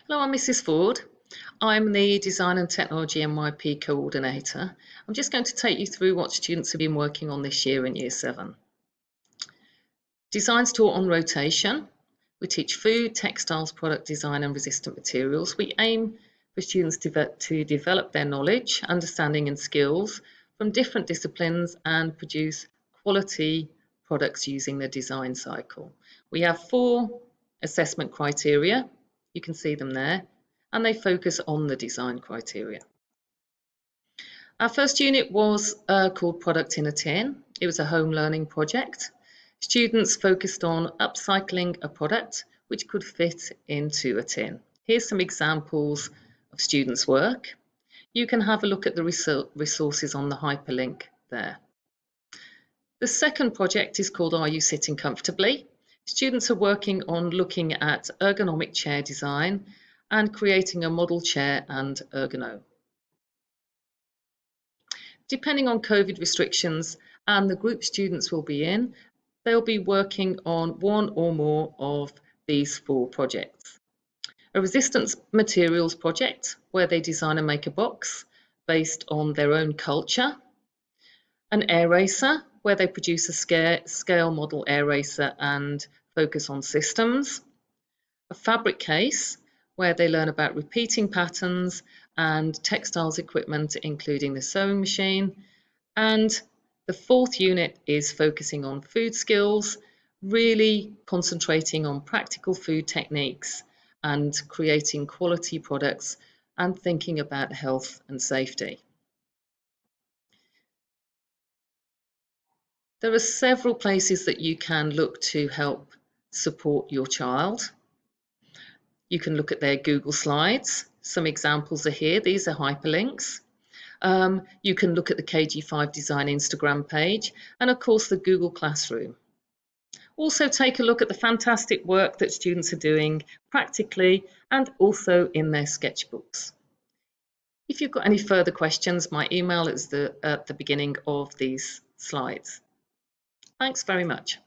Hello, I'm Mrs. Ford. I'm the Design and Technology NYP Coordinator. I'm just going to take you through what students have been working on this year in Year 7. Design's taught on rotation. We teach food, textiles, product design and resistant materials. We aim for students to develop their knowledge, understanding and skills from different disciplines and produce quality products using the design cycle. We have 4 assessment criteria. You can see them there, and they focus on the design criteria. Our first unit was called Product in a Tin. It was a home learning project. Students focused on upcycling a product which could fit into a tin. Here's some examples of students' work. You can have a look at the resources on the hyperlink there. The second project is called Are You Sitting Comfortably? Students are working on looking at ergonomic chair design and creating a model chair and ergono. Depending on COVID restrictions and the group students will be in, they'll be working on one or more of these 4 projects. A resistance materials project where they design and make a box based on their own culture. An air racer where they produce a scale model air racer and focus on systems. A fabric case where they learn about repeating patterns and textiles equipment, including the sewing machine. And the 4th unit is focusing on food skills, really concentrating on practical food techniques and creating quality products and thinking about health and safety. There are several places that you can look to help support your child. You can look at their Google Slides. Some examples are here. These are hyperlinks. You can look at the KG5 Design Instagram page and of course the Google Classroom. Also take a look at the fantastic work that students are doing practically and also in their sketchbooks. If you've got any further questions, my email is at the beginning of these slides. Thanks very much.